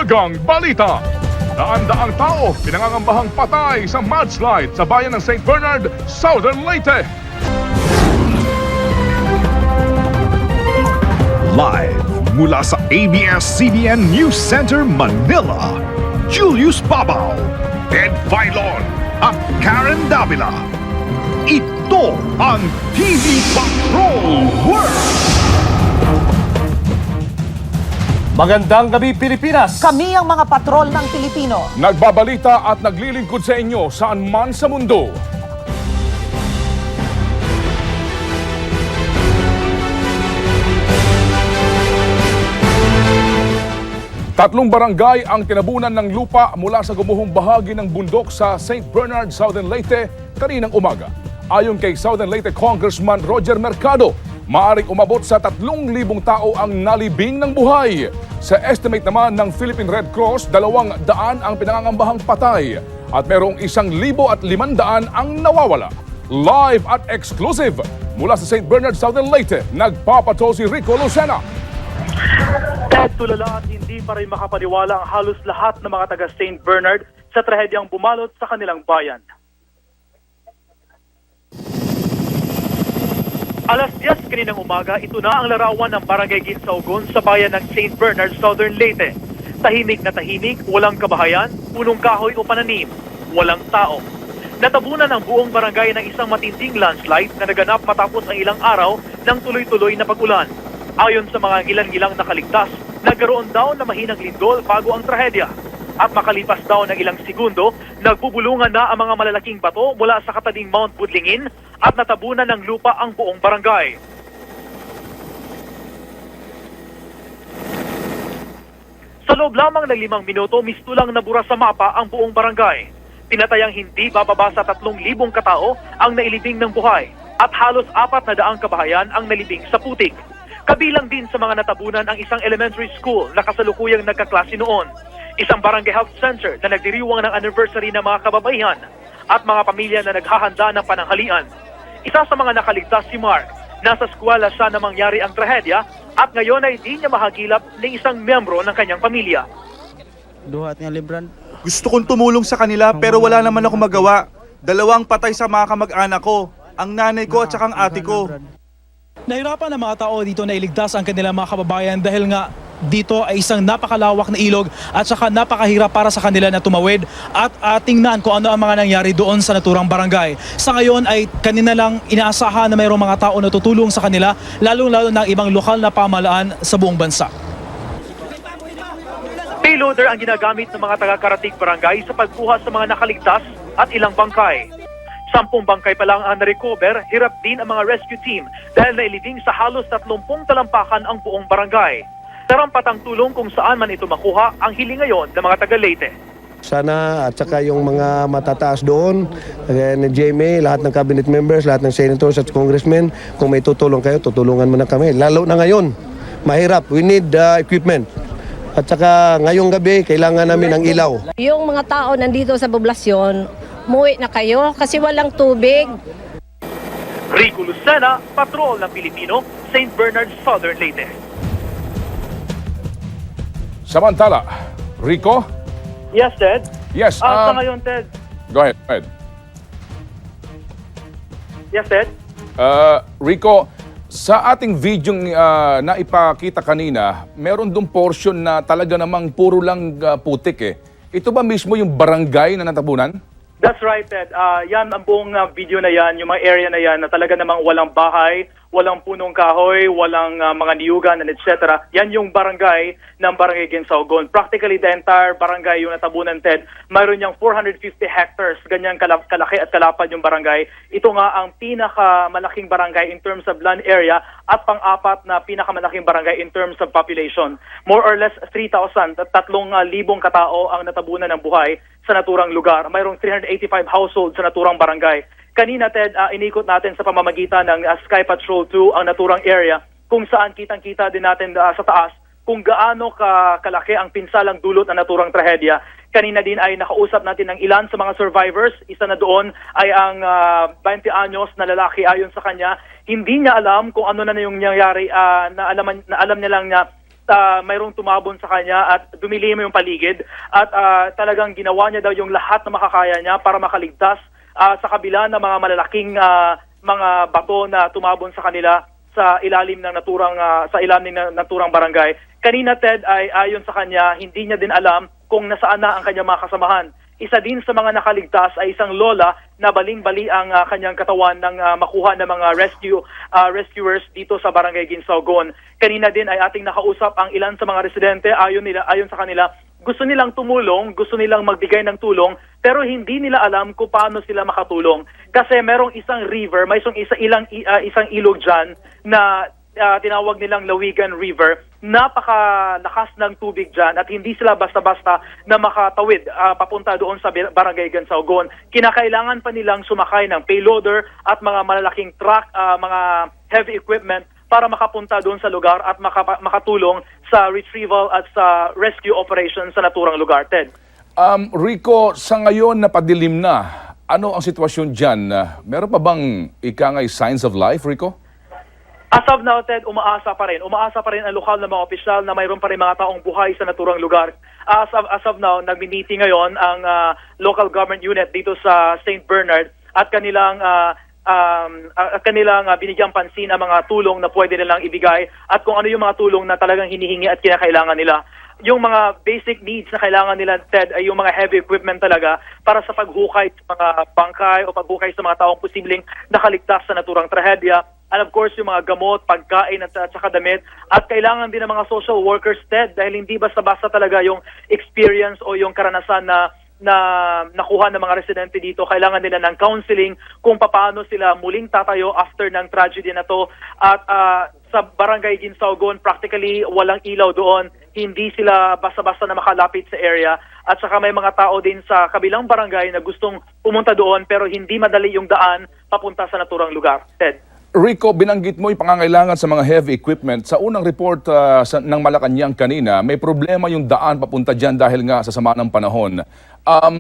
Maagang Balita. Daan-daang tao pinangangambahang patay sa mudslide sa bayan ng St. Bernard, Southern Leyte. Live mula sa ABS-CBN News Center, Manila, Julius Babaw, Ed Filon at Karen Davila. Ito ang TV Patrol World! Magandang gabi, Pilipinas! Kami ang mga patrol ng Pilipino. Nagbabalita at naglilingkod sa inyo saan man sa mundo. Tatlong barangay ang tinabunan ng lupa mula sa gumuhong bahagi ng bundok sa St. Bernard, Southern Leyte kaninang umaga. Ayon kay Southern Leyte Congressman Roger Mercado, maaring umabot sa 3,000 tao ang nalibing ng buhay. Sa estimate naman ng Philippine Red Cross, 200 ang pinangangambahang patay at merong 1,500 ang nawawala. Live at exclusive mula sa St. Bernard, Southern Leyte, nagpapatol si Rico Lucena. Ted, tulala at hindi pa rin makapaniwala ang halos lahat ng mga taga St. Bernard sa trahedyang bumalot sa kanilang bayan. Alas 10 kaninang umaga, ito na ang larawan ng Barangay Ginsaugon sa bayan ng St. Bernard, Southern Leyte. Tahimik na tahimik, walang kabahayan, punong kahoy o pananim, walang tao. Natabunan ang buong barangay ng isang matinding landslide na naganap matapos ang ilang araw ng tuloy-tuloy na pag-ulan. Ayon sa mga ilang-ilang nakaligtas, nagkaroon daw na mahinang lindol bago ang trahedya. At makalipas daw ng ilang segundo, nagbubulungan na ang mga malalaking bato mula sa katabing Mount Budlingin at natabunan ng lupa ang buong barangay. Sa loob lamang ng 5 minuto, mistulang nabura sa mapa ang buong barangay. Tinatayang hindi bababa sa 3,000 katao ang nailibing ng buhay at halos 400 kabahayan ang nalibing sa putik. Kabilang din sa mga natabunan ang isang elementary school na kasalukuyang nagkaklase noon, isang barangay health center na nagdiriwang ng anniversary ng mga kababaihan at mga pamilya na naghahanda ng pananghalian. Isa sa mga nakaligtas si Mark. Nasa eskwela siya na mangyari ang trahedya at ngayon ay di niya mahagilap ng isang miyembro ng kanyang pamilya. Duhat nga Lebron. Gusto kong tumulong sa kanila pero wala naman ako magawa. 2 patay sa mga kamag-anak ko, ang nanay ko at saka ang ate ko. Nahirapan ang mga tao dito na iligtas ang kanilang mga kababayan dahil nga dito ay isang napakalawak na ilog at saka napakahirap para sa kanila na tumawid at tingnan kung ano ang mga nangyari doon sa naturang barangay. Sa ngayon ay kanina lang inaasahan na mayroong mga tao na tutulong sa kanila, lalong-lalo ng ibang lokal na pamahalaan sa buong bansa. Payloader ang ginagamit ng mga taga-Karatig barangay sa pagkuha sa mga nakaligtas at ilang bangkay. 10 bangkay pa lang ang na-recover, hirap din ang mga rescue team dahil nailibing sa halos 30 talampakan ang buong barangay. Tarampatang tulong kung saan man ito makuha ang hiling ngayon ng mga taga-Leyte. Sana at saka yung mga matataas doon, ni Jamie, lahat ng cabinet members, lahat ng senators at congressmen, kung may tutulong kayo, tutulungan mo na kami. Lalo na ngayon, mahirap. We need equipment. At saka ngayong gabi, kailangan namin ng ilaw. Yung mga tao nandito sa poblasyon, umuwi na kayo kasi walang tubig. Rico Lucena, Patrol ng Pilipino, St. Bernard, Southern Leyte. Samantala, Rico? Yes, Ted? Yes. Sa ngayon, Ted. Go ahead. Yes, Ted? Rico, sa ating video na ipakita kanina, meron dong portion na talaga namang puro lang putik eh. Ito ba mismo yung barangay na natabunan? That's right, Ted. Yan ang buong video na yan, yung mga area na yan na talaga namang walang bahay, walang punong kahoy, walang mga niyugan, and etc. Yan yung barangay ng Barangay Ginsaugon. Practically the entire barangay yung natabunan, Ted. Mayroon niyang 450 hectares, ganyan kalaki at kalapad yung barangay. Ito nga ang pinakamalaking barangay in terms of land area at pang-apat na pinakamalaking barangay in terms of population. More or less 3,000 at 3,000 katao ang natabunan ng buhay sa naturang lugar. Mayroong 385 households sa naturang barangay. Kanina, Ted, inikot natin sa pamamagitan ng Sky Patrol 2 ang naturang area kung saan kitang-kita din natin sa taas kung gaano kalaki ang pinsalang dulot ng naturang trahedya. Kanina din ay nakausap natin ng ilan sa mga survivors. Isa na doon ay ang 20 anyos na lalaki. Ayon sa kanya, hindi niya alam kung ano na yung nangyayari. Na alam niya lang na mayroong tumabon sa kanya at dumilihim yung paligid at talagang ginawa niya daw yung lahat na makakaya niya para makaligtas sa kabila ng mga malalaking mga bato na tumabon sa kanila sa ilalim ng naturang barangay. Kanina, Ted, ay ayon sa kanya, hindi niya din alam kung nasaan na ang kanyang mga kasamahan. Isa din sa mga nakaligtas ay isang lola na baling-bali ang kanyang katawan ng makuha ng mga rescuers dito sa Barangay Ginsaogon. Kanina din ay ating nakausap ang ilan sa mga residente. Ayon sa kanila, gusto nilang tumulong, gusto nilang magbigay ng tulong, pero hindi nila alam kung paano sila makatulong. Kasi merong isang river, may isang ilog dyan na tinawag nilang Lawigan River. Napakalakas ng tubig dyan at hindi sila basta-basta na makatawid papunta doon sa Barangay Ginsaogon. Kinakailangan pa nilang sumakay ng payloader at mga malalaking truck, mga heavy equipment para makapunta doon sa lugar at makatulong sa retrieval at sa rescue operation sa naturang lugar. Ted? Rico, sa ngayon napadilim na, ano ang sitwasyon dyan? Meron pa bang ikangay signs of life, Rico? As of now, Ted, umaasa pa rin. Umaasa pa rin ang lokal na mga opisyal na mayroon pa rin mga taong buhay sa naturang lugar. As of now, nagmi-meeting ngayon ang local government unit dito sa St. Bernard at kanilang binigyang pansin ang mga tulong na pwede nilang ibigay at kung ano yung mga tulong na talagang hinihingi at kinakailangan nila. Yung mga basic needs na kailangan nila, Ted, ay yung mga heavy equipment talaga para sa paghukay sa mga bangkay o paghukay sa mga taong posibleng nakaligtas sa naturang trahedya. And of course, yung mga gamot, pagkain at saka damit. At kailangan din ng mga social workers, Ted, dahil hindi basta-basta talaga yung experience o yung karanasan na nakuha ng mga residente dito. Kailangan nila ng counseling kung paano sila muling tatayo after ng tragedy na to. At sa Barangay Ginsaogon, practically walang ilaw doon. Hindi sila basta-basta na makalapit sa area. At saka may mga tao din sa kabilang barangay na gustong pumunta doon pero hindi madali yung daan papunta sa naturang lugar. Ted? Rico, binanggit mo yung pangangailangan sa mga heavy equipment. Sa unang report ng Malacanang kanina, may problema yung daan papunta dyan dahil nga sa sama ng panahon.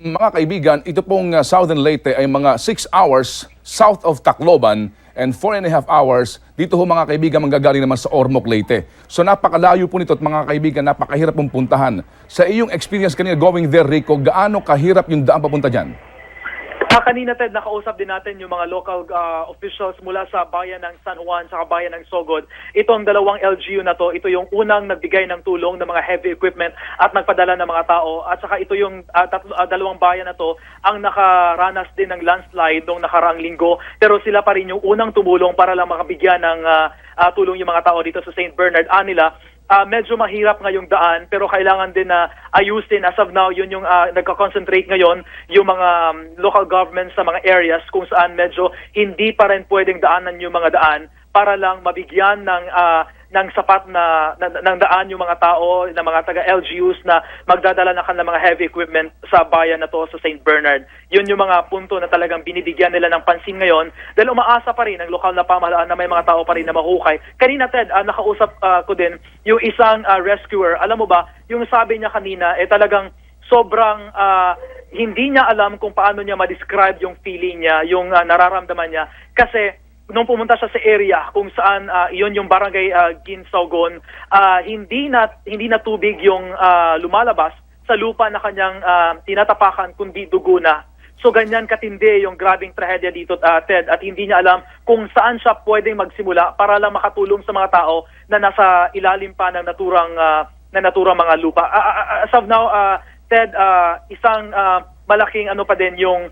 Mga kaibigan, ito pong Southern Leyte ay mga 6 hours south of Tacloban and 4.5 hours dito ho mga kaibigan manggagaling naman sa Ormoc, Leyte. So napakalayo po nito at mga kaibigan, napakahirap pong puntahan. Sa iyong experience kanina going there, Rico, gaano kahirap yung daan papunta dyan? Kanina, Ted, nakausap din natin yung mga local officials mula sa bayan ng San Juan sa bayan ng Sogod. Itong dalawang LGU na to, ito yung unang nagbigay ng tulong ng mga heavy equipment at nagpadala ng mga tao. At saka ito yung dalawang bayan na to ang nakaranas din ng landslide noong nakaraang linggo. Pero sila pa rin yung unang tumulong para lang makabigyan ng tulong yung mga tao dito sa St. Bernard. Medyo mahirap ngayong daan pero kailangan din na ayusin. As of now, yun yung nagka-concentrate ngayon yung mga local governments sa mga areas kung saan medyo hindi pa rin pwedeng daanan yung mga daan para lang mabigyan ng sapat na ng daan yung mga tao, ng mga taga-LGUs na magdadala ng kanilang mga heavy equipment sa bayan na to sa St. Bernard. Yun yung mga punto na talagang binibigyan nila ng pansin ngayon dahil umaasa pa rin ang lokal na pamahalaan na may mga tao pa rin na mahukay. Kanina, Ted, nakausap ko din yung isang rescuer. Alam mo ba, yung sabi niya kanina, talagang sobrang hindi niya alam kung paano niya ma-describe yung feeling niya, yung nararamdaman niya. Kasi nung pumunta siya sa area kung saan iyon yung Barangay Ginsaogon, hindi na tubig yung lumalabas sa lupa na kanyang tinatapakan kundi dugo na. So ganyan katindi yung grabing trahedya dito, Ted, at hindi niya alam kung saan siya pwedeng magsimula para lang makatulong sa mga tao na nasa ilalim pa ng naturang mga lupa. As of now, Ted, isang malaking pa din yung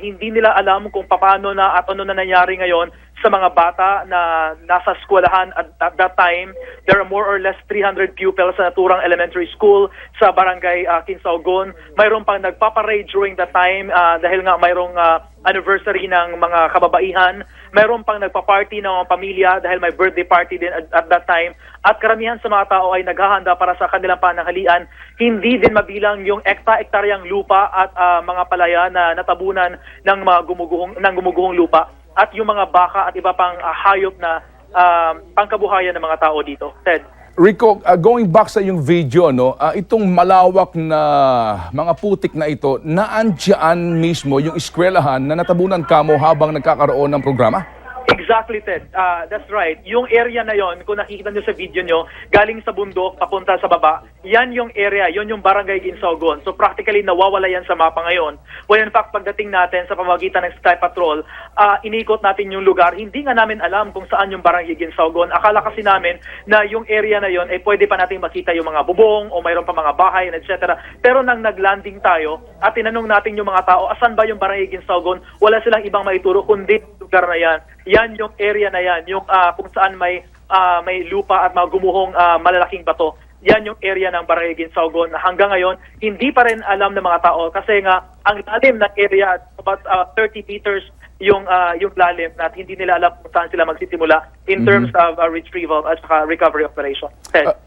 hindi nila alam kung paano na at ano na nangyari ngayon sa mga bata na nasa eskwelahan at that time. There are more or less 300 pupils sa naturang elementary school sa Barangay Ginsaogon. Mayroon pang nagpaparade during that time dahil nga mayroong anniversary ng mga kababaihan. Mayroon pang nagpa-party ng mga pamilya dahil may birthday party din at that time. At karamihan sa mga tao ay naghahanda para sa kanilang pananghalian. Hindi din mabilang yung ektaryang lupa at mga palaya na natabunan ng mga gumuguhong lupa at yung mga baka at iba pang hayop na pangkabuhayan ng mga tao dito. Ted? Rico, going back sa yung video, itong malawak na mga putik na ito, naandyan mismo yung eskwelahan na natabunan kamo habang nagkakaroon ng programa? Exactly, Ted. That's right. Yung area na yon, kung nakikita nyo sa video nyo, galing sa bundok, papunta sa baba, yan yung area, yon yung barangay Ginsaogon. So practically, nawawala yan sa mapa ngayon. Well, in fact, pagdating natin sa pamamagitan ng Sky Patrol, inikot natin yung lugar. Hindi nga namin alam kung saan yung barangay Ginsaogon. Akala kasi namin na yung area na yon ay pwede pa natin makita yung mga bubong o mayroon pa mga bahay, etc. Pero nang naglanding tayo at tinanong natin yung mga tao, asan ba yung barangay Ginsaogon? Wala silang ibang maituro kundi lugar na yan. Yan yung area na yan, yung kung saan may lupa at mga gumuhong malalaking bato. Yan yung area ng Barangay Ginsaogon na hanggang ngayon hindi pa rin alam ng mga tao kasi nga ang lalim ng area about 30 meters yung lalim at hindi nila alam kung saan sila magsisimula in terms of retrieval at saka recovery operation.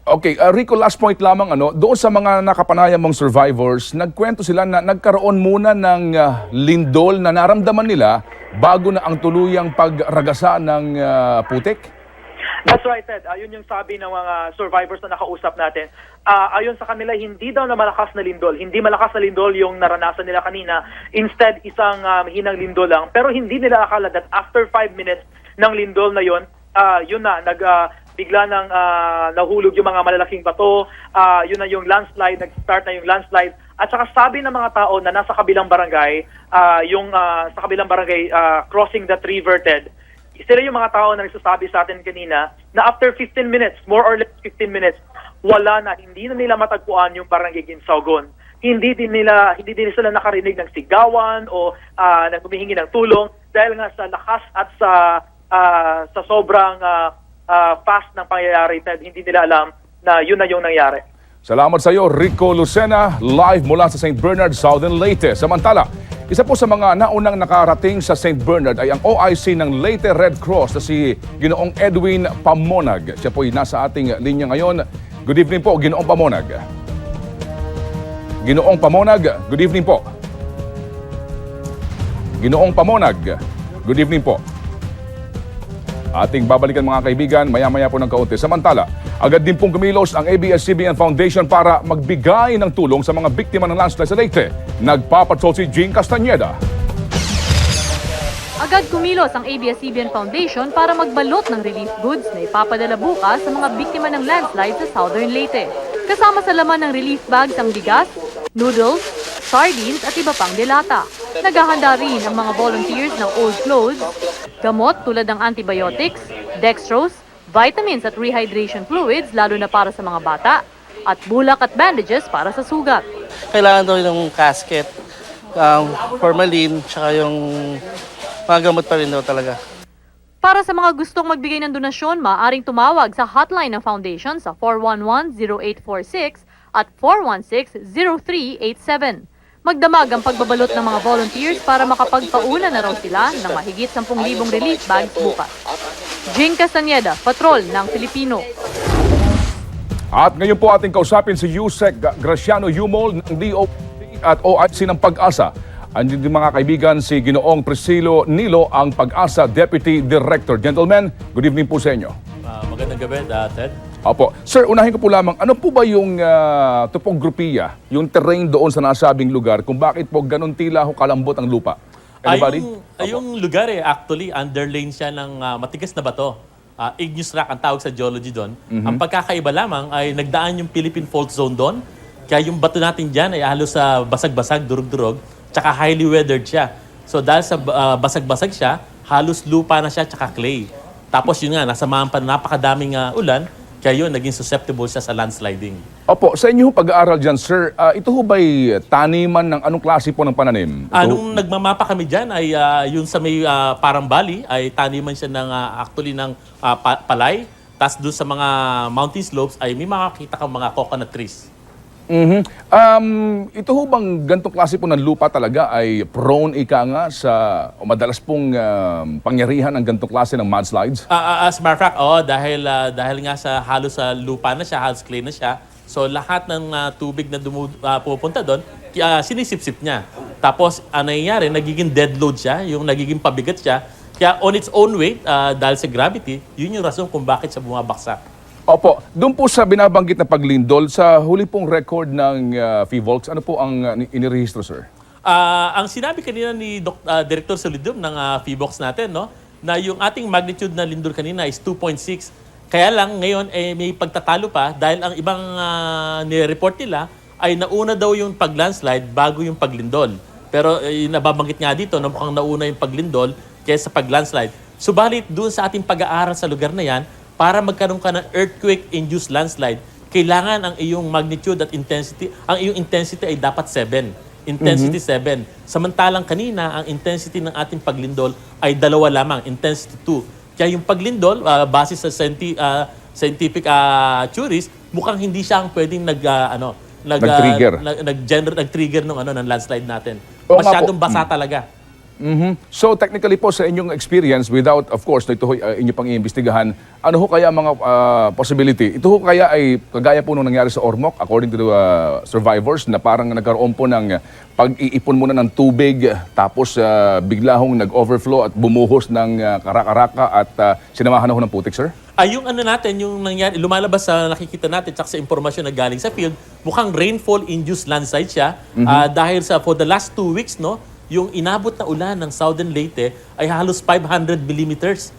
Okay, Rico, last point lamang, doon sa mga nakapanayam mong survivors, nagkwento sila na nagkaroon muna ng lindol na naramdaman nila bago na ang tuluyang pagragasa ng putik? That's right, Ted. Ayun yung sabi ng mga survivors na nakausap natin. Ayon sa kanila, hindi daw na malakas na lindol. Hindi malakas na lindol yung naranasan nila kanina. Instead, isang hinang lindol lang. Pero hindi nila akala that after 5 minutes ng lindol na yun, yun na, bigla nang nahulog yung mga malalaking bato. Yun na yung landslide, nag-start na yung landslide. At saka sabi ng mga tao na nasa kabilang barangay, sa kabilang barangay crossing that river, Ted, sila yung mga tao na nagsasabi sa atin kanina na after 15 minutes, more or less 15 minutes, wala na, hindi na nila matagpuan yung barangay Ginsaogon. Hindi din sila nakarinig ng sigawan o nang humihingi ng tulong dahil nga sa lakas at sa sobrang fast ng pangyayari, Ted, hindi nila alam na yun na yung nangyari. Salamat sa iyo, Rico Lucena, live mula sa St. Bernard, Southern Leyte. Samantala, isa po sa mga naunang nakarating sa St. Bernard ay ang OIC ng Leyte Red Cross na si Ginoong Edwin Pamonag. Siya po ay nasa ating linya ngayon. Good evening po, Ginoong Pamonag. Ginoong Pamonag, good evening po. Ginoong Pamonag, good evening po. Ating babalikan mga kaibigan, maya-maya po ng kaunti. Samantala, agad din pong kumilos ang ABS-CBN Foundation para magbigay ng tulong sa mga biktima ng landslide sa Leyte. Nagpapatrol si Jean Castañeda. Agad kumilos ang ABS-CBN Foundation para magbalot ng relief goods na ipapadala bukas sa mga biktima ng landslide sa Southern Leyte. Kasama sa laman ng relief bags ang bigas, noodles, sardines at iba pang delata. Naghahanda rin ang mga volunteers ng old clothes, gamot tulad ng antibiotics, dextrose, vitamins at rehydration fluids lalo na para sa mga bata, at bulak at bandages para sa sugat. Kailangan daw ng casket, formalin, tsaka yung mga gamot pa rin daw talaga. Para sa mga gustong magbigay ng donasyon, maaaring tumawag sa hotline ng foundation sa 411-0846 at 416-0387. Magdamag ang pagbabalot ng mga volunteers para makapagpauna na raw sila ng mahigit 10,000 relief bags bukas. Jean Castañeda, Patrol ng Filipino. At ngayon po ating kausapin si Yusek Graciano Yumol ng DOJ at OIC ng Pag-asa. Andiyan din mga kaibigan si Ginoong Priscilo Nilo, ang Pag-asa Deputy Director. Gentlemen, good evening po sa inyo. Magandang gabi, Ted. Opo. Sir, unahin ko po lamang, ano po ba yung topografiya, yung terrain doon sa nasabing lugar, kung bakit po ganun tila ho kalambot ang lupa? Yung lugar actually, underlain siya ng matigas na bato. Igneous rock ang tawag sa geology doon. Ang pagkakaiba lamang ay nagdaan yung Philippine Fault Zone doon. Kaya yung bato natin dyan ay halos sa basag-basag, durug-durug, tsaka highly weathered siya. So dahil sa basag-basag siya, halos lupa na siya tsaka clay. Tapos yun nga, nasamahan pa napakadaming ulan, kaya yun, naging susceptible siya sa landsliding. Opo, sa inyo pag-aaral dyan, sir, ito ho ba'y taniman ng anong klase po ng pananim? Nung nagmamapa kami dyan, ay yun sa may parang valley, ay taniman siya ng actually ng palay. Tapos doon sa mga mountain slopes, ay may makakita kang mga coconut trees. Ito ho bang ganitong klase po ng lupa talaga ay prone ika nga sa o madalas pong pangyarihan ng ganitong klase ng mudslides? As a matter of fact, dahil nga sa halos sa lupa na siya, halos clay na siya, so lahat ng tubig na pupunta doon, sinisip-sip niya. Tapos, nangyayari, nagiging dead load siya, yung nagiging pabigat siya. Kaya on its own weight, dahil sa gravity, yun yung rason kung bakit siya bumabaksak. Opo, doon po sa binabanggit na paglindol, sa huli pong record ng FIVOLCS, ano po ang inirehistro, sir? Ang sinabi kanina ni Director Solidum ng FIVOLCS natin, no, na yung ating magnitude na lindol kanina is 2.6. Kaya lang ngayon may pagtatalo pa dahil ang ibang nire-report nila ay nauna daw yung pag-landslide bago yung paglindol. Pero nababanggit nga dito na mukhang nauna yung paglindol kaysa pag-landslide. Subalit doon sa ating pag-aaral sa lugar na yan, para magkaroon ka ng earthquake-induced landslide, kailangan ang iyong magnitude at intensity, ang iyong intensity ay dapat 7. Intensity 7. Samantalang kanina, ang intensity ng ating paglindol ay 2 lamang, intensity 2. Kaya yung paglindol, base sa scientific theories, mukhang hindi siya ang pwedeng nag-trigger ng landslide natin. Oo nga Masyadong po. basa talaga. So technically po sa inyong experience, without of course na ito inyo pang iimbestigahan, ano ho kaya mga possibility? Ito ho kaya ay kagaya po nung nangyari sa Ormoc according to the survivors na parang nagkaroon po ng pag-iipon muna ng tubig tapos bigla hong nag-overflow at bumuhos ng karakaraka at sinamahan ho ng putik, sir? Yung ano natin, yung nangyari, lumalabas sa nakikita natin tsaka sa impormasyon na galing sa field, mukhang rainfall-induced landslide siya dahil for the last 2 weeks, no, yung inabot na ulan ng Southern Leyte ay halos 500 millimeters.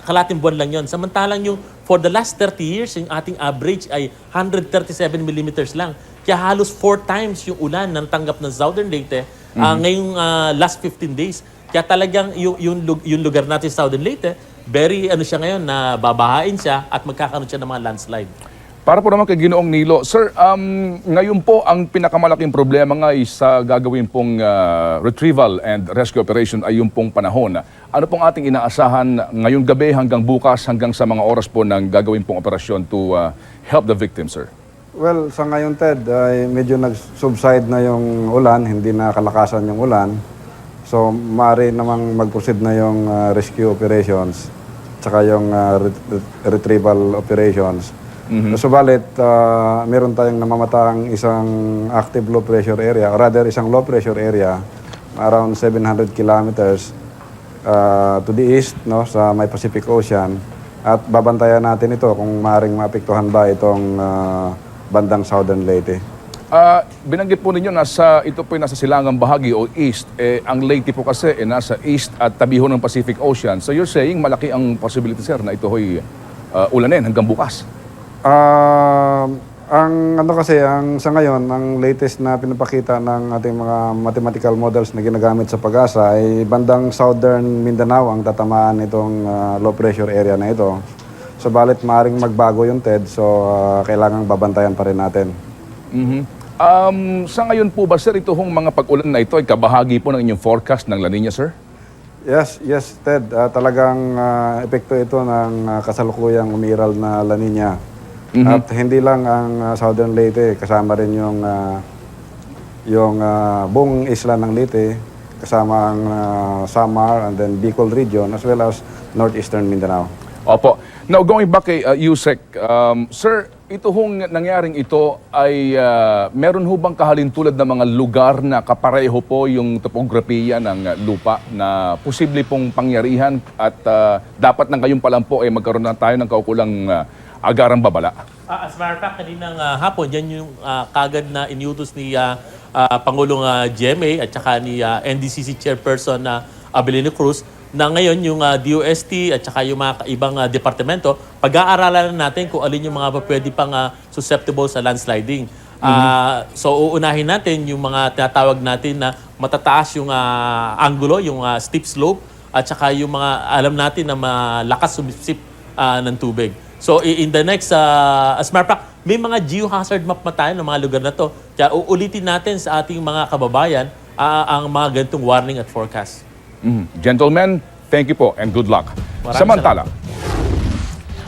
Kalating buwan lang yon. Samantalang yung for the last 30 years, yung ating average ay 137 millimeters lang. Kaya halos 4 times yung ulan ng tanggap ng Southern Leyte ngayong last 15 days. Kaya talagang yung lugar natin sa Southern Leyte, very siya ngayon na babahain siya at magkakaroon siya ng mga landslide. Para po naman kay Ginoong Nilo, sir, ngayon po ang pinakamalaking problema nga ay sa gagawin pong retrieval and rescue operation ay yung pong panahon. Ano pong ating inaasahan ngayong gabi hanggang bukas hanggang sa mga oras po ng gagawin pong operasyon to help the victim, sir? Well, sa ngayon, Ted, ay medyo nag-subside na yung ulan, hindi na kalakasan yung ulan. So, maaari namang mag-proceed na yung rescue operations tsaka yung retrieval operations. Subalit, meron tayong namamataang isang active low pressure area, or rather isang low pressure area around 700 kilometers to the east, no, sa may Pacific Ocean. At babantayan natin ito kung maaaring maapektuhan ba itong bandang Southern Leyte. Binanggit po ninyo ito po nasa silangang bahagi o east. Ang Leyte po kasi nasa east at tabi ho ng Pacific Ocean. So you're saying malaki ang possibility, sir, na ito ho'y ulanin hanggang bukas? Sa ngayon, ang latest na pinapakita ng ating mga mathematical models na ginagamit sa pag-asa ay bandang Southern Mindanao ang tatamaan itong low pressure area na ito. Subalit maaaring magbago yung TED, so kailangang babantayan pa rin natin. Sa ngayon po ba, sir, ito hong mga pag-ulan na ito ay kabahagi po ng inyong forecast ng La Nina, sir? Yes, Ted. Talagang epekto ito ng kasalukuyang umiral na La Nina. At hindi lang ang Southern Leyte, kasama rin yung buong isla ng Leyte, kasama ang Samar and then Bicol region as well as northeastern Mindanao. Opo. Now, going back kay Yusek, sir, ito hong nangyaring ito ay meron ho bang kahalintulad ng mga lugar na kapareho po yung topografiya ng lupa na posible pong pangyarihan at dapat nang kayong palang po magkaroon na tayo ng kaukulang agarang babala? As a matter of fact, kaninang hapon, yan yung kagad na iniutos ni Pangulong GMA at saka ni NDCC Chairperson Abilino Cruz na ngayon yung DOST at saka yung mga ibang departamento, pag-aaralan natin kung alin yung mga pwede pang susceptible sa landsliding. So uunahin natin yung mga tinatawag natin na matataas yung angulo, yung steep slope, at saka yung mga alam natin na malakas sumipsip ng tubig. So in the next, as a matter of fact, may mga geohazard map na tayo ng mga lugar na to. Kaya uulitin natin sa ating mga kababayan ang mga ganitong warning at forecast. Gentlemen, thank you po and good luck. Samantala.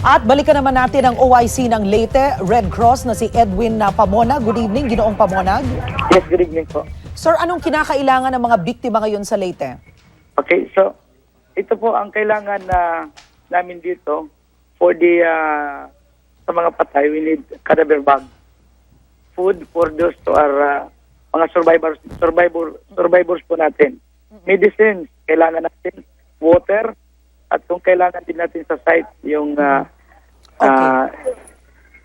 At balikan naman natin ang OIC ng Leyte, Red Cross na si Edwin Pamonag. Good evening, Ginoong Pamonag. Yes, good evening po. Sir, anong kinakailangan ng mga biktima ngayon sa Leyte? Okay, so ito po ang kailangan namin dito for the sa mga patay. We need cadaver bag. Food for those to our mga survivors po natin. Medicines, kailangan natin water, at kung kailangan din natin sa site yung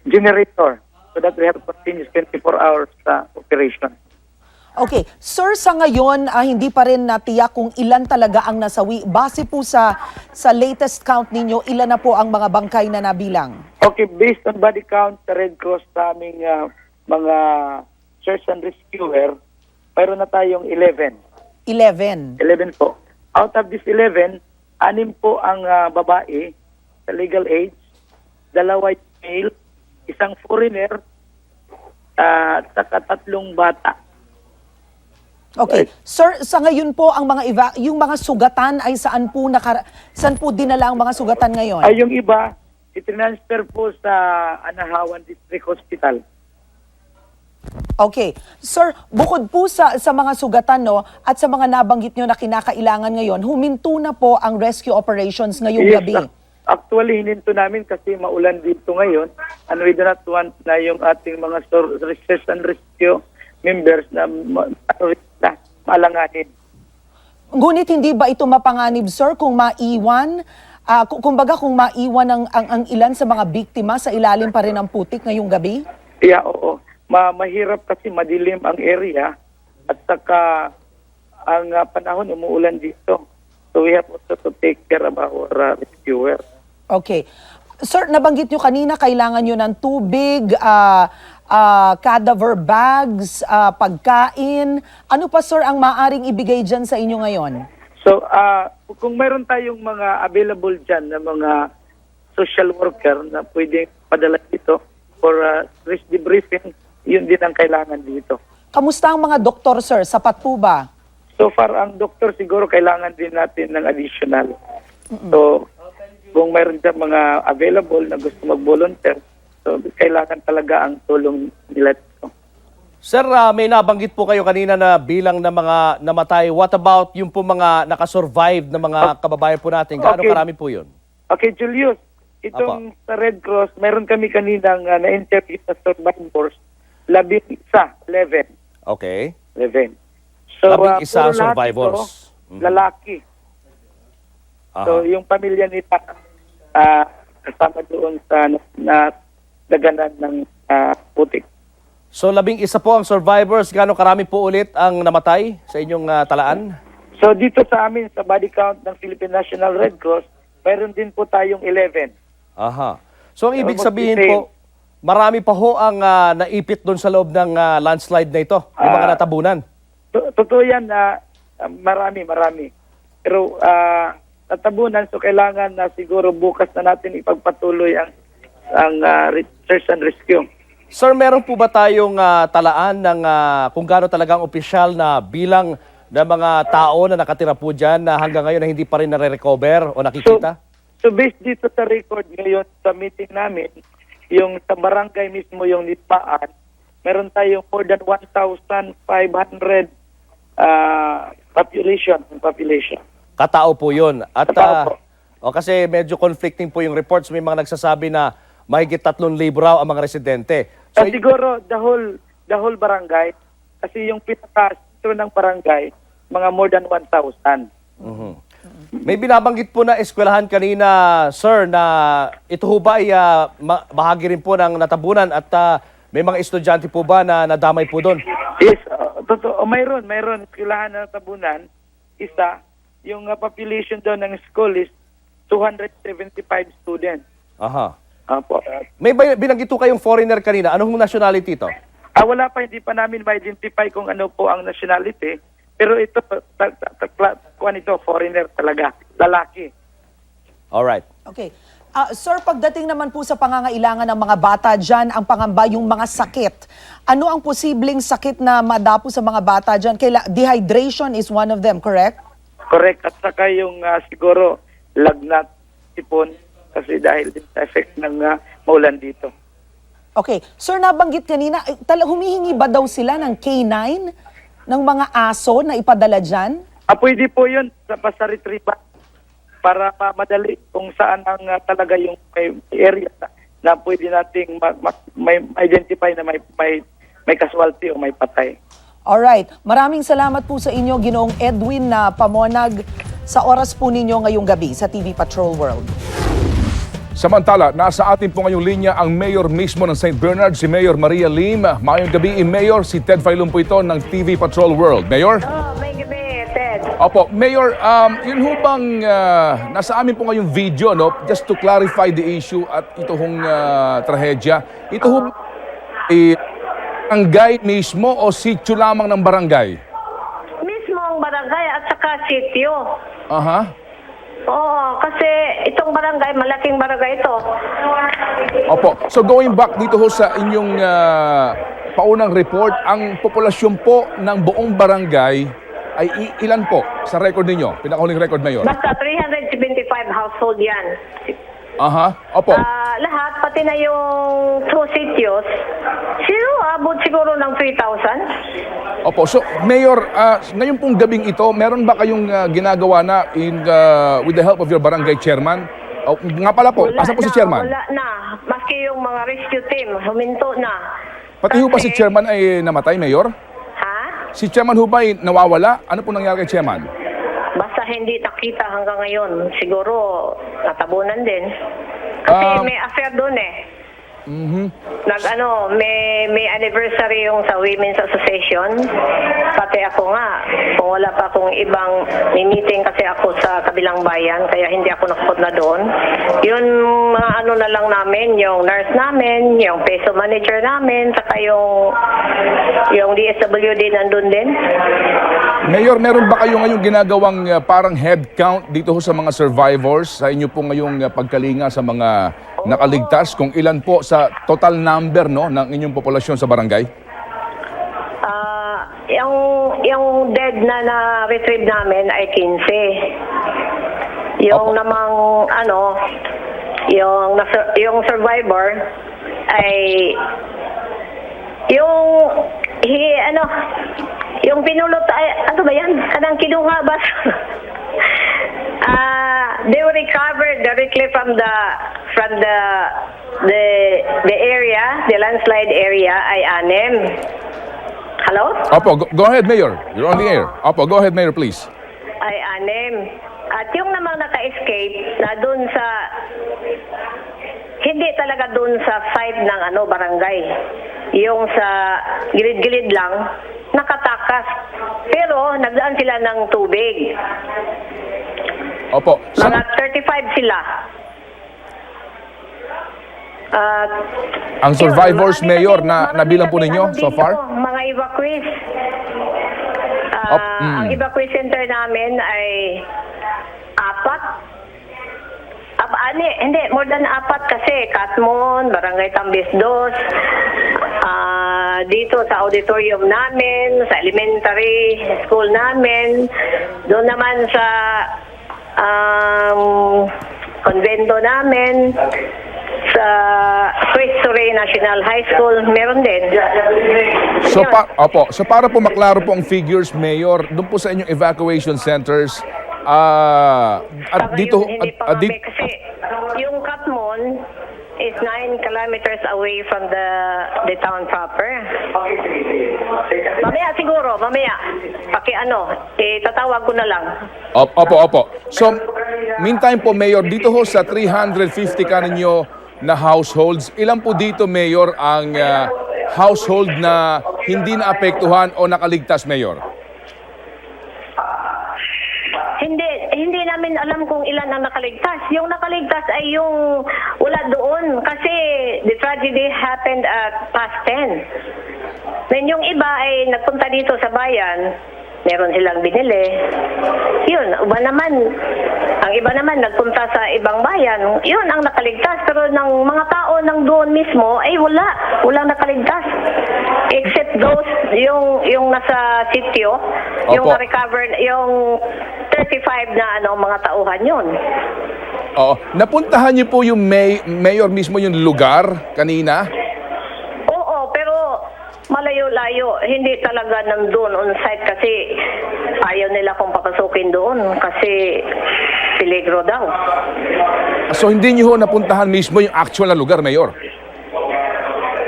generator so that we have continuous 24 hours operation. Okay. Sir, sa ngayon, hindi pa rin natiyak kung ilan talaga ang nasawi. Base po sa latest count ninyo, ilan na po ang mga bangkay na nabilang? Okay, based on body count sa Red Cross sa aming mga search and rescuer, mayroon na tayong 11. 11. 11 po. Out of this 11, 6 po ang babae sa legal age, 2 male, 1 foreigner, at saka 3 bata. Okay. Sir, sa ngayon po ang mga yung mga sugatan ay saan po dinala ang mga sugatan ngayon? Ay yung iba, itinransfer po sa Anahawan District Hospital. Okay. Sir, bukod po sa mga sugatan at sa mga nabanggit nyo na kinakailangan ngayon, huminto na po ang rescue operations ngayong gabi. Actually, hininto namin kasi maulan dito ngayon and we do not want na yung ating mga search and rescue members na malanganin. Ngunit hindi ba ito mapanganib, sir, kung maiwan? Kumbaga kung maiwan ang ilan sa mga biktima sa ilalim pa rin ng putik ngayong gabi? Yeah, oo. Mahirap kasi madilim ang area at saka ang panahon umuulan dito. So we have also to take care of our rescuer. Okay. Sir, nabanggit nyo kanina kailangan nyo ng tubig, cadaver bags, pagkain. Ano pa, sir, ang maaring ibigay dyan sa inyo ngayon? So, kung mayroon tayong mga available dyan na mga social worker na pwedeng padala dito for risk debriefing, yun din ang kailangan dito. Kamusta ang mga doktor, sir? Sapat po ba? So far, ang doktor siguro kailangan din natin ng additional. So, kung mayroon dyan mga available na gusto mag-volunteer, so kailangan talaga ang tulong nila dito. Sir, may nabanggit po kayo kanina na bilang na mga namatay. What about yung po mga nakasurvive na mga kababayan po natin? Gaano karami po yun? Okay, Julius. Itong sa Red Cross, mayroon kami kaninang na-interview sa survivors. 11. Okay. 11. So, 11 puro survivors. lahat ito, lalaki. So, yung pamilya nila kasama doon sa daganan ng putik. So 11 po ang survivors. Gaano karami po ulit ang namatay sa inyong talaan? So, dito sa amin, sa body count ng Philippine National Red Cross, mayroon din po tayong 11. Aha. So ang ibig sabihin po, marami pa ho ang naipit doon sa loob ng landslide na ito, yung mga natabunan. Totoo yan na marami. Pero natabunan, so kailangan na siguro bukas na natin ipagpatuloy ang search and rescue. Sir, meron po ba tayong talaan ng kung gaano talagang opisyal na bilang ng mga tao na nakatira po dyan na hanggang ngayon na hindi pa rin nare-recover o nakikita? So based dito sa record ngayon sa meeting namin, yung sa barangay mismo yung nipaan, meron tayong more than 1,500 population. Katao po yun. At Katao po. kasi medyo conflicting po yung reports. May mga nagsasabi na mahigit 3,000 raw ang mga residente. So, siguro the whole barangay, kasi yung pinaka-sentro ng barangay, mga more than 1,000. May binabanggit po na eskwelahan kanina, sir, na ito ho ba ay bahagi rin po ng natabunan at may mga estudyante po ba na nadamay po doon? Yes, totoo. Mayroon eskwelahan na natabunan. Isa, yung population doon ng school is 275 students. Aha. Apo. May binanggit po kayong foreigner kanina. Anong nationality ito? Wala pa, hindi pa namin ma-identify kung ano po ang nationality. Pero ito, foreigner talaga, lalaki. Alright. Okay. Sir, pagdating naman po sa pangangailangan ng mga bata dyan, ang pangamba yung mga sakit. Ano ang posibleng sakit na madapo sa mga bata dyan? Dehydration is one of them, correct? Correct. At saka yung siguro lagnat, sipon, kasi dahil din sa effect ng maulan dito. Okay. Sir, nabanggit kanina, humihingi ba daw sila ng K9 ng mga aso na ipadala dyan? Pwede po yun sa retrieval para madali kung saan ang talaga yung area na pwede nating identify na may casualty o may patay. Alright. Maraming salamat po sa inyo, Ginoong Edwin Pamonag, sa oras po ninyo ngayong gabi sa TV Patrol World. Samantala, nasa atin po ngayong linya ang Mayor mismo ng St. Bernard, si Mayor Maria Lim. Mayong gabi, Mayor, si Ted Filon po ito ng TV Patrol World. Mayor? May gabi, Ted. Opo, Mayor, yun ho bang nasa amin po ngayong video, no? Just to clarify the issue at ito hong trahedya. Ito ho barangay mismo o sityo lamang ng barangay? Mismo ang barangay at saka sityo. Aha. Oo, kasi itong barangay, malaking barangay ito. Opo. So going back dito ho sa inyong paunang report, ang populasyon po ng buong barangay ay ilan po sa record ninyo? Pinakahuling record, Mayor. Basta 375 household yan. Aha. Opo. Lahat, pati na yung 2 sitios, abot siguro ng 3,000. Opo. So, Mayor, ngayon pong gabing ito, meron ba kayong ginagawa na with the help of your barangay chairman? O, nga pala po, asa po si chairman? Wala na. Maski yung mga rescue team, huminto na. Pati ho ba si chairman ay namatay, Mayor? Ha? Si chairman ho ba ay nawawala? Ano po nangyari kay chairman? Basta hindi nakita hanggang ngayon. Siguro, natabunan din. Kasi may affair doon eh. May anniversary yung sa Women's Association. Pati ako nga, kung wala pa akong ibang meeting kasi ako sa kabilang bayan, kaya hindi ako nakapunta doon. Yun, mga na lang namin, yung nurse namin, yung peso manager namin, saka yung DSWD nandun din. Mayor, meron ba kayo ngayong ginagawang parang head count dito ho sa mga survivors sa inyo po ngayong pagkalinga sa mga nakaligtas? Kung ilan po sa total number no ng inyong populasyon sa barangay? Yung dead na na-retrieve namin ay 15. Yung namang yung survivor ay yung pinulot ay ano ba yan? Kanang kinuha ba? They were recovered directly from the area, the landslide area ay 6. Hello? Opo, go ahead, Mayor. You're on the air. Opo, go ahead, Mayor, please. Ay 6. At yung namang naka-escape na dun sa hindi talaga dun sa side ng barangay. Yung sa gilid-gilid lang, nakatakas. Pero nagdaan sila ng tubig. Opo. Mga 35 sila. Ang survivors, Mayor, na nabilang po ninyo so far? Mga evacuees. Ang evacuee center namin ay 4. Hindi, more than 4 kasi Katmon, Barangay Tambis 2, dito sa auditorium namin, sa elementary school namin, doon naman sa konvento namin, sa Cristo Rey National High School, meron din. So para po maklaro po ang figures, Mayor, doon po sa inyong evacuation centers, kasi yung Katmon is 9 kilometers away from the town proper. Mamaya. Tatawag ko na lang. Opo. So, meantime po, Mayor, dito ho sa 350 ka ninyo na households, ilan po dito, Mayor, ang household na hindi naapektuhan o nakaligtas, Mayor? Hindi namin alam kung ilan ang nakaligtas. Yung nakaligtas ay yung wala doon kasi the tragedy happened at past 10. Then yung iba ay nagpunta dito sa bayan, meron silang binili. Yun, ang iba naman nagpunta sa ibang bayan. Yun ang nakaligtas. Pero ng mga tao nang doon mismo ay walang nakaligtas. Except those yung nasa sitio, yung na-recovered, yung 35 na mga tauhan yun. Oo. Napuntahan niyo po yung mayor mismo yung lugar kanina? Oo, pero malayo-layo. Hindi talaga nandun on site kasi ayaw nila kung papasukin doon kasi peligro daw. So hindi niyo ho napuntahan mismo yung actual na lugar, Mayor?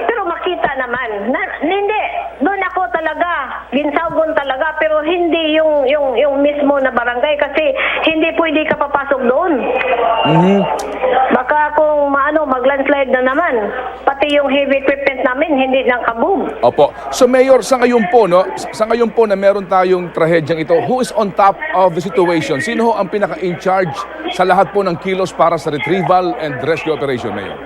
Pero makita naman. Hindi. Doon ako talaga. Ginsawgon talaga. Pero hindi yung mismo na barangay kasi hindi pwede ka papasok doon. Baka kung mag-landslide na naman, pati yung heavy equipment namin hindi nang kaboom. Opo. So Mayor, sa ngayon po, no, sa ngayon po na meron tayong trahedyang ito, who is on top of the situation? Sino ho ang pinaka-in charge sa lahat po ng kilos para sa retrieval and rescue operation, Mayor?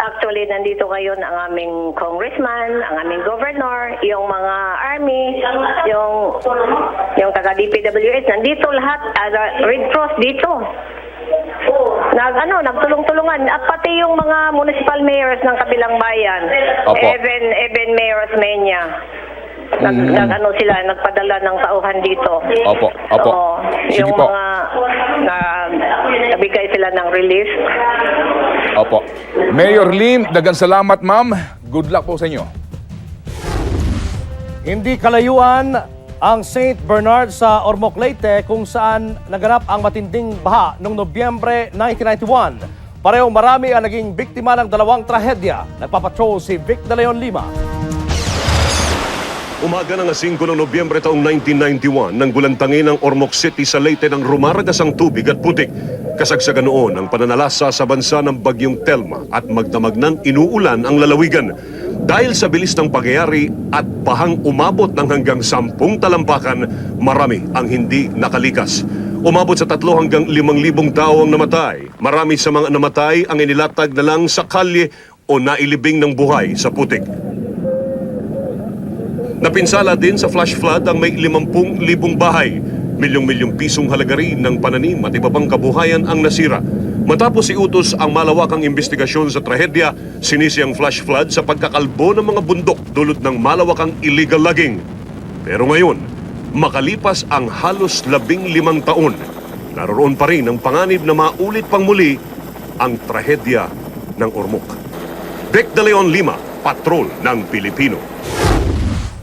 Actually, nandito ngayon ang aming congressman, ang aming governor, yung mga army, yung taga-DPWH, nandito lahat, Red Cross dito. Nagtulong-tulungan at pati yung mga municipal mayors ng kabilang bayan. Opo. Even Mayor Osmeña. Sila nagpadala ng tauhan dito. Opo. Oo, Sige yung po. mga nabigay sila ng relief. Opo. Mayor Lim, dagang salamat, ma'am. Good luck po sa inyo. Hindi kalayuan ang St. Bernard sa Ormoc, Leyte kung saan naganap ang matinding baha noong Nobyembre 1991. Parehong marami ang naging biktima ng dalawang trahedya. Nagpapatrol si Vic De Leon Lima. Umaga ng 5 ng Nobyembre taong 1991 nang gulantangin ang Ormoc City sa Leyte ng rumaragas ang tubig at putik. Kasagsagan noon ang pananalasa sa bansa ng bagyong Telma at magdamag ng inuulan ang lalawigan. Dahil sa bilis ng pangyayari at bahang umabot ng hanggang 10 talampakan, marami ang hindi nakalikas. Umabot sa 3 hanggang 5,000 tao ang namatay. Marami sa mga namatay ang inilatag na lang sa kalye o nailibing ng buhay sa putik. Napinsala din sa flash flood ang may 50,000 bahay. Milyong-milyong pisong halaga rin ng pananim at iba pang kabuhayan ang nasira. Matapos iutos ang malawakang investigasyon sa trahedya, sinisi ang flash flood sa pagkakalbo ng mga bundok dulot ng malawakang illegal logging. Pero ngayon, makalipas ang halos 15 taon, naroon pa rin ang panganib na maulit pang muli ang trahedya ng Ormoc. Vic De Leon Lima, Patrol ng Pilipino.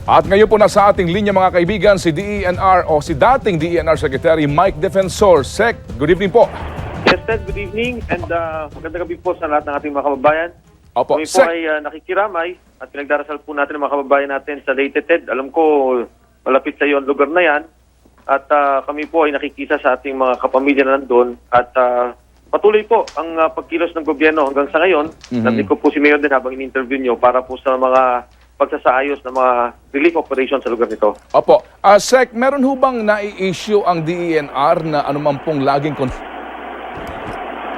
At ngayon po nasa ating linya mga kaibigan si DENR o si dating DENR Secretary Mike Defensor. Sec, good evening po. Yes, Ted, good evening and magandang gabi po sa lahat ng ating mga kababayan. Opo, Kami po ay nakikiramay at pinagdarasal po natin ang mga kababayan natin sa Leyte, Ted. Alam ko, malapit sa iyo ang lugar na yan at kami po ay nakikisa sa ating mga kapamilya na nandun at patuloy po ang pagkilos ng gobyerno hanggang sa ngayon. Nandito ko po si Mayor din habang in-interview nyo para po sa mga pagsasaayos ng mga relief operations sa lugar nito. Opo. Sec, meron ho bang nai-issue ang DENR na anuman pong laging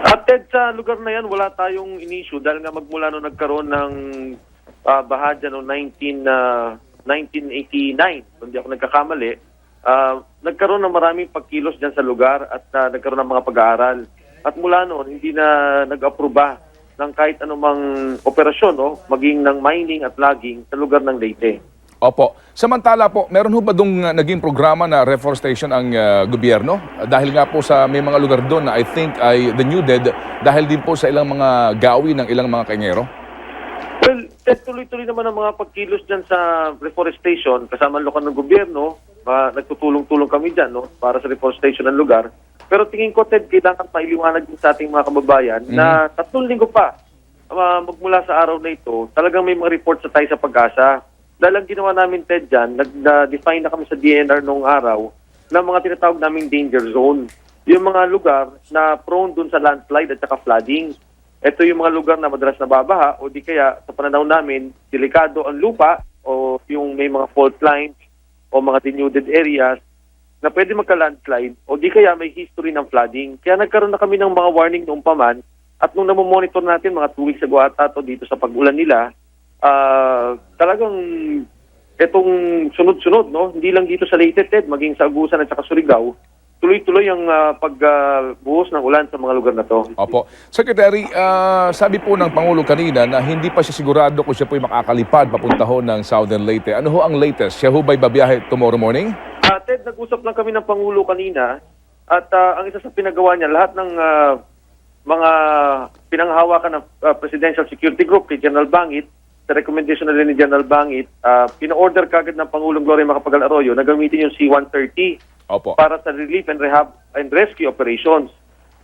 At Ted, sa lugar na yan, wala tayong in-issue dahil nga magmula nung nagkaroon ng baha dyan noong 1989, kung di ako nagkakamali, nagkaroon ng maraming pagkilos dyan sa lugar at nagkaroon ng mga pag-aaral. At mula noon, hindi na nag-aproba ng kahit anumang operasyon, maging ng mining at logging sa lugar ng Leyte. Opo. Samantala po, meron ho ba dong naging programa na reforestation ang gobyerno? Dahil nga po sa may mga lugar doon na I think ay denuded dahil din po sa ilang mga gawi ng ilang mga kanyero? Well, tuloy-tuloy naman ang mga pagkilos dyan sa reforestation kasama ang lokal ng gobyerno. Nagtutulong-tulong kami dyan para sa reforestation ng lugar. Pero tingin ko, Ted, kailangan mailiwanag din sa ating mga kababayan na 3 linggo pa magmula sa araw na ito, talagang may mga report sa tayo sa Pag-asa. Dahil ang ginawa namin, Ted, dyan, nag-define na kami sa DNR noong araw ng mga tinatawag naming danger zone. Yung mga lugar na prone dun sa landslide at saka flooding. Ito yung mga lugar na madalas nababaha o di kaya sa pananaw namin, delikado ang lupa o yung may mga fault lines o mga denuded areas na pwede magka-landslide o di kaya may history ng flooding. Kaya nagkaroon na kami ng mga warning noong paman at nung namomonitor natin mga 2 weeks ago ata dito sa pag-ulan nila, talagang itong sunod-sunod, hindi lang dito sa Leyte, Ted, maging sa Agusan at saka Surigao, tuloy-tuloy ang pagbuhos ng ulan sa mga lugar na to. Opo. Secretary, sabi po ng Pangulo kanina na hindi pa siya sigurado kung siya po'y makakalipad papunta ho ng Southern Leyte. Ano ho ang latest? Siya ho ba'y babiyahe tomorrow morning? Ted, nag-usap lang kami ng Pangulo kanina at ang isa sa pinagawa niya, lahat ng mga pinanghahawakan ng Presidential Security Group kay General Bangit, sa recommendation na rin ni General Bangit, pina-order kagad ng Pangulong Gloria Macapagal Arroyo na gamitin yung C-130 para sa relief and rehab and rescue operations.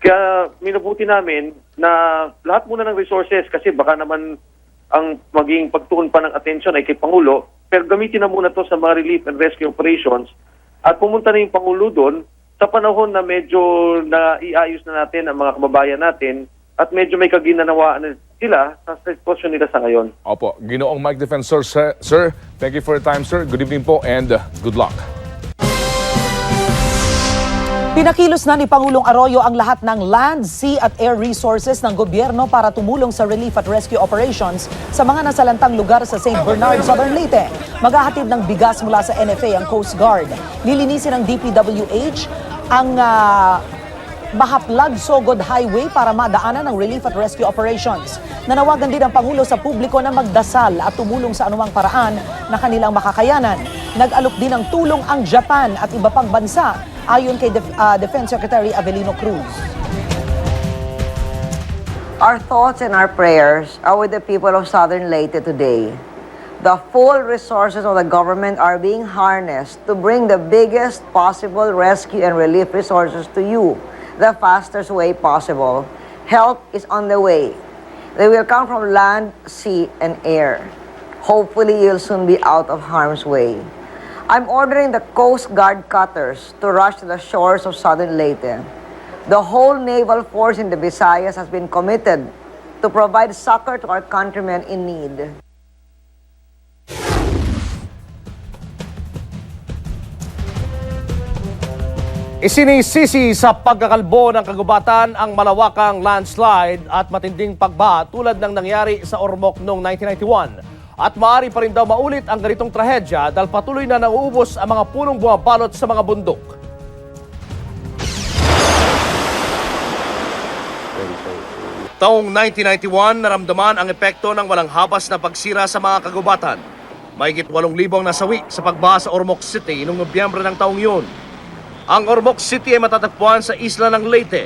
Kaya minabuti namin na lahat muna ng resources kasi baka naman ang maging pagtuon pa ng atensyon ay kay Pangulo, pero gamitin na muna to sa mga relief and rescue operations at pumunta na yung Pangulo doon sa panahon na medyo naiayos na natin ang mga kababayan natin at medyo may kaginanawaan sila sa sitwasyon nila sa ngayon. Opo, Ginoong Mike Defensor, sir, thank you for your time, sir. Good evening po and good luck. Pinakilos na ni Pangulong Arroyo ang lahat ng land, sea at air resources ng gobyerno para tumulong sa relief at rescue operations sa mga nasalantang lugar sa St. Bernard, Southern Leyte. Maghahatid ng bigas mula sa NFA ang Coast Guard. Lilinisin ng DPWH ang Mahaplag-Sogod Highway para madaanan ng relief at rescue operations. Nanawagan din ang Pangulo sa publiko na magdasal at tumulong sa anumang paraan na kanilang makakayanan. Nag-alok din ng tulong ang Japan at iba pang bansa ayon kay Defense Secretary Avelino Cruz. Our thoughts and our prayers are with the people of Southern Leyte today. The full resources of the government are being harnessed to bring the biggest possible rescue and relief resources to you the fastest way possible. Help is on the way. They will come from land, sea, and air. Hopefully, you'll soon be out of harm's way. I'm ordering the Coast Guard cutters to rush to the shores of Southern Leyte. The whole naval force in the Visayas has been committed to provide succor to our countrymen in need. Isinisisi sa pagkakalbo ng kagubatan ang malawakang landslide at matinding pagbaha tulad ng nangyari sa Ormoc noong 1991. At maaari pa rin daw maulit ang ganitong trahedya dahil patuloy na nauubos ang mga punong bumabalot sa mga bundok. Taong 1991, naramdaman ang epekto ng walang habas na pagsira sa mga kagubatan. Mahigit 8,000 ang nasawi sa pagbaha sa Ormoc City noong Nobyembre ng taong yun. Ang Ormoc City ay matatagpuan sa isla ng Leyte.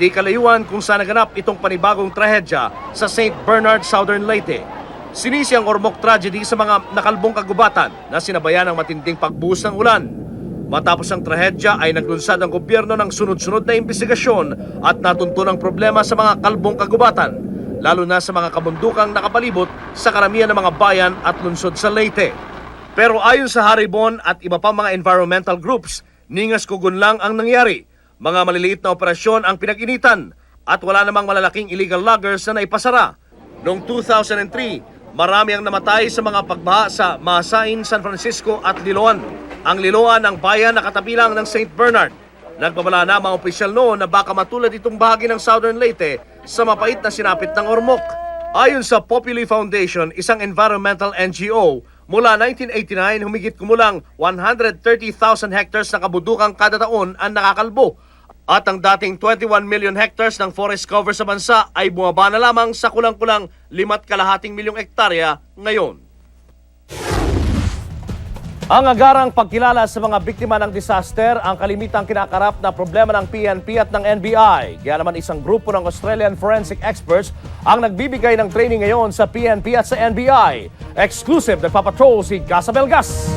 Di kalayuan kung saan naganap itong panibagong trahedya sa St. Bernard, Southern Leyte. Sinisi ang Ormoc tragedy sa mga nakalbong kagubatan na sinabayan ng matinding pagbuhos ng ulan. Matapos ang trahedya ay naglunsad ang gobyerno ng sunod-sunod na imbestigasyon at natunton ang problema sa mga kalbong kagubatan, lalo na sa mga kabundukang nakapalibot sa karamihan ng mga bayan at lungsod sa Leyte. Pero ayon sa Haribon at iba pang mga environmental groups, ningas kugun lang ang nangyari. Mga maliliit na operasyon ang pinag-initan at wala namang malalaking illegal loggers na naipasara. Noong 2003, marami ang namatay sa mga pagbaha sa Maasain, San Francisco at Liloan. Ang Liloan ang bayan na katabi lang ng St. Bernard. Nagbabala na mga opisyal noon na baka matulad itong bahagi ng Southern Leyte sa mapait na sinapit ng Ormoc. Ayon sa Populi Foundation, isang environmental NGO, mula 1989, humigit kumulang 130,000 hectares na kabundukang kada taon ang nakakalbo. At ang dating 21 million hectares ng forest cover sa bansa ay bumaba na lamang sa kulang-kulang 5,2 milyong hektarya ngayon. Ang agarang pagkilala sa mga biktima ng disaster ang kalimitang kinakarap na problema ng PNP at ng NBI. Kaya naman isang grupo ng Australian forensic experts ang nagbibigay ng training ngayon sa PNP at sa NBI. Exclusive, nagpapatrol si Gasa Belgas.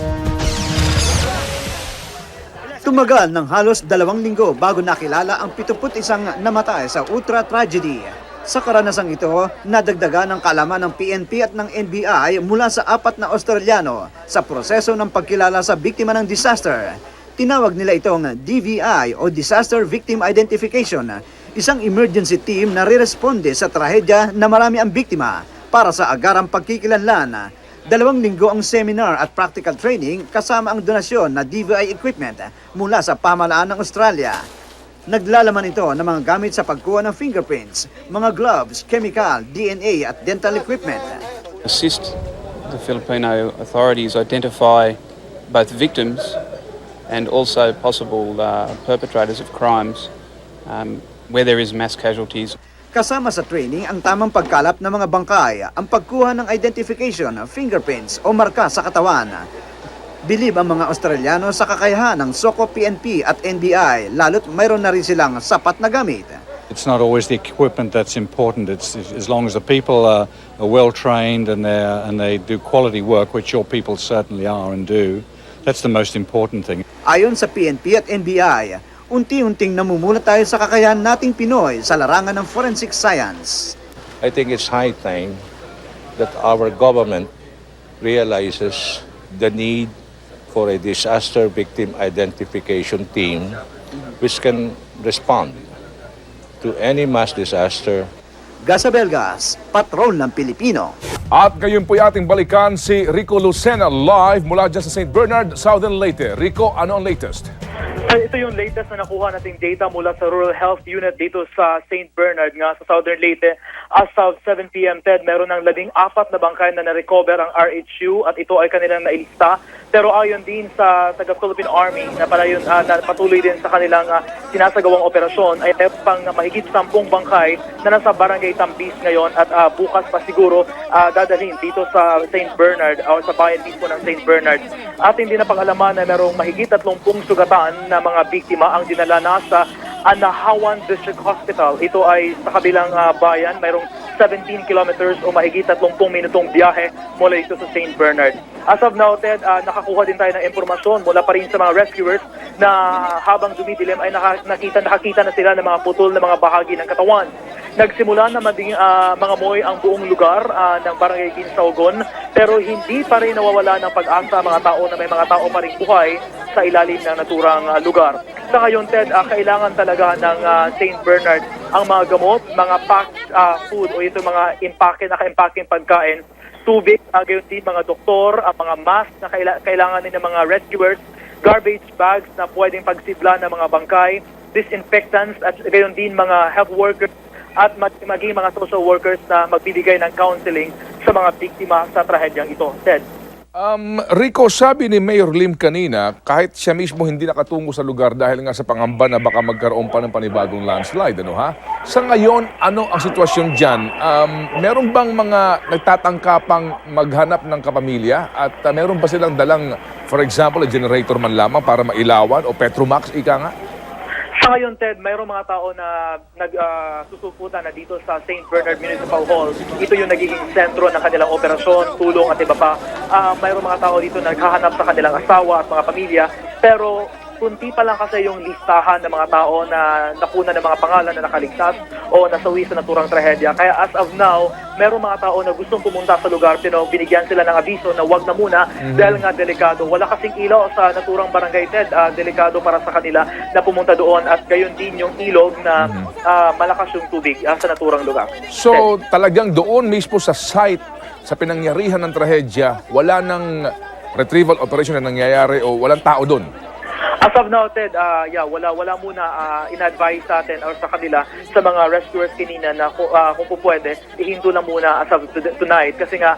Tumagal ng halos 2 linggo bago nakilala ang 71 namatay sa Ultra tragedy. Sa karanasang ito, nadagdagan ang kaalaman ng PNP at ng NBI mula sa 4 na Australiano sa proseso ng pagkilala sa biktima ng disaster. Tinawag nila itong DVI o Disaster Victim Identification, isang emergency team na riresponde sa trahedya na marami ang biktima para sa agarang pagkikilanlan. 2 linggo ang seminar at practical training kasama ang donasyon na DVI equipment mula sa pamahalaan ng Australia. Naglalaman ito ng mga gamit sa pagkuha ng fingerprints, mga gloves, chemical, DNA at dental equipment. Assist the Filipino authorities identify both victims and also possible perpetrators of crimes where there is mass casualties. Kasama sa training ang tamang pagkalap ng mga bangkay, ang pagkuha ng identification, fingerprints o marka sa katawan. Bilib ang mga Australiano sa kakayahan ng SOCO, PNP at NBI, lalo't mayroon na rin silang sapat na gamit. It's not always the equipment that's important. It's as long as the people are well trained and they do quality work, which your people certainly are and do. That's the most important thing. Ayon sa PNP at NBI, unti-unting namumulat tayo sa kakayahan nating Pinoy sa larangan ng forensic science. I think it's high time that our government realizes the need for a disaster victim identification team which can respond to any mass disaster Gasabelgas, Patrol ng Pilipino. At ngayon po ating balikan si Rico Lucena live mula dyan sa St. Bernard, Southern Leyte. Rico, ano ang latest? Ito yung latest na nakuha nating data mula sa Rural Health Unit dito sa St. Bernard nga sa Southern Leyte. As of 7 p.m. Ted, meron ng 14 na bangkay na na-recover ang RHU at ito ay kanilang nailista. Pero ayon din sa taga-Philippine Army na patuloy din sa kanilang sinasagawang operasyon ay pang mahigit 10 bangkay na nasa Barangay Tambis ngayon at bukas pa siguro dadalhin dito sa St. Bernard o sa bayan mismo ng St. Bernard. Ating din napag-alaman na merong mahigit 30 sugatan na mga biktima ang dinala na sa Anahawan District Hospital. Ito ay sa kabilang bayan, mayroong 17 kilometers o mahigit 30 minutong biyahe mula dito sa St. Bernard. As of now, Ted, nakakuha din tayo ng impormasyon mula pa rin sa mga rescuers na habang dumidilim ay nakakita na sila ng mga putol na mga bahagi ng katawan. Nagsimula na mangamoy ang buong lugar ng Barangay Kinsaugon pero hindi pa rin nawawala ng pag-asa mga tao na may mga tao pa rin buhay sa ilalim ng naturang lugar. Sa ngayon, Ted, kailangan talaga ng St. Bernard ang mga gamot, mga packed food o ito mga naka-impake pagkain, tubig, gayon din mga doktor, ang mga mask na kailangan din ng mga rescuers, garbage bags na pwedeng pagsidla ng mga bangkay, disinfectants at gayon din mga health workers at maging mga social workers na magbibigay ng counseling sa mga biktima sa trahedyang ito. Ted. Rico, sabi ni Mayor Lim kanina, kahit siya mismo hindi nakatungo sa lugar dahil nga sa pangamba na baka magkaroon pa ng panibagong landslide, ano ha? Sa ngayon, ano ang sitwasyon dyan? Meron bang mga nagtatangkapang maghanap ng kapamilya? At meron ba silang dalang, for example, a generator man lamang para mailawan o Petromax, ika nga? Sa ngayon, Ted, mayroong mga tao na nagsusuputan na dito sa St. Bernard Municipal Hall. Ito yung nagiging sentro ng kanilang operasyon, tulong at iba pa. Mayroong mga tao dito na naghahanap sa kanilang asawa at mga pamilya. Pero kunti pa lang kasi yung listahan ng mga tao na nakuna ng mga pangalan na nakaligtas o nasawi sa naturang trahedya. Kaya as of now, merong mga tao na gustong pumunta sa lugar pero binigyan sila ng abiso na wag na muna dahil nga delikado. Wala kasing ilaw sa naturang barangay, Ted. Delikado para sa kanila na pumunta doon at gayon din yung ilog na malakas yung tubig sa naturang lugar. So talagang doon mismo sa site, sa pinangyarihan ng trahedya, wala nang retrieval operation na nangyayari o walang tao doon? As of now, Ted, wala muna in-advise sa atin or sa kanila sa mga rescuers kanina na kung po pwede, ihinto lang muna as of tonight kasi nga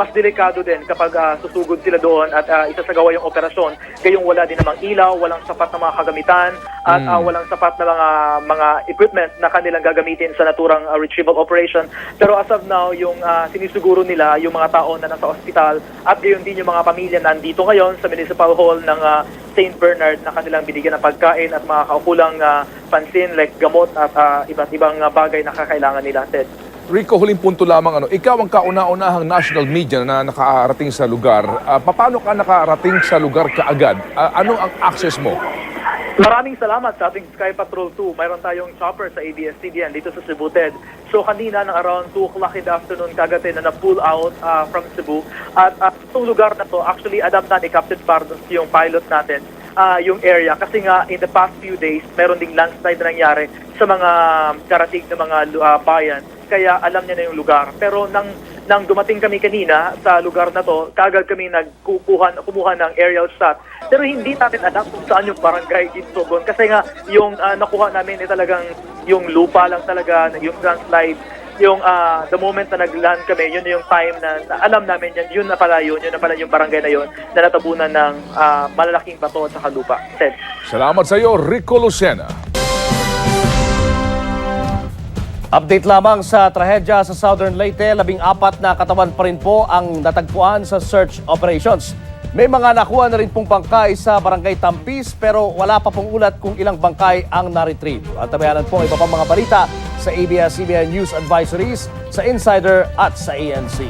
mas delikado din kapag susugod sila doon at isasagawa yung operasyon. Kayong wala din namang ilaw, walang sapat na mga kagamitan at walang sapat na mga equipment na kanilang gagamitin sa naturang retrieval operation. Pero as of now, yung sinisiguro nila yung mga tao na nasa ospital at gayon din yung mga pamilya na nandito ngayon sa Municipal Hall ng St. Bernard na kanilang binigyan ng pagkain at mga kaukulang pansin like gamot at iba't ibang bagay na kakailangan nila, Ted. Rico, huling punto lamang. Ikaw ang kauna-unahang national media na nakarating sa lugar. Paano ka nakarating sa lugar kaagad? Ano ang access mo? Maraming salamat sa ating Sky Patrol 2. Mayroon tayong chopper sa ABS-CBN dito sa Cebu, Ted. So kanina ng around 2 o'clock in the afternoon kagatin na na-pull out from Cebu. At itong lugar na to, actually alam na ni Captain Pardos yung pilot natin yung area. Kasi nga in the past few days, meron ding landslide na nangyari sa mga karatig na mga bayan. Kaya alam niya na yung lugar. Pero nang dumating kami kanina sa lugar na to, kagad kami kumuha ng aerial shot. Pero hindi natin alam kung saan yung barangay Kinsaugon. Kasi nga yung nakuha namin talagang yung lupa lang talaga, yung landslide. Yung the moment na nag-land kami, yun yung time na alam namin yun na pala yung barangay na yun na natabunan ng malalaking bato at saka lupa. Ted. Salamat sa iyo, Rico Lucena. Update lamang sa trahedya sa Southern Leyte, 14 na katawan pa rin po ang natagpuan sa search operations. May mga nakuha na rin pong bangkay sa Barangay Tampis pero wala pa pong ulat kung ilang bangkay ang na-retrieve. At tabayanan po iba pang mga balita sa ABS-CBN News Advisories, sa Insider at sa ANC.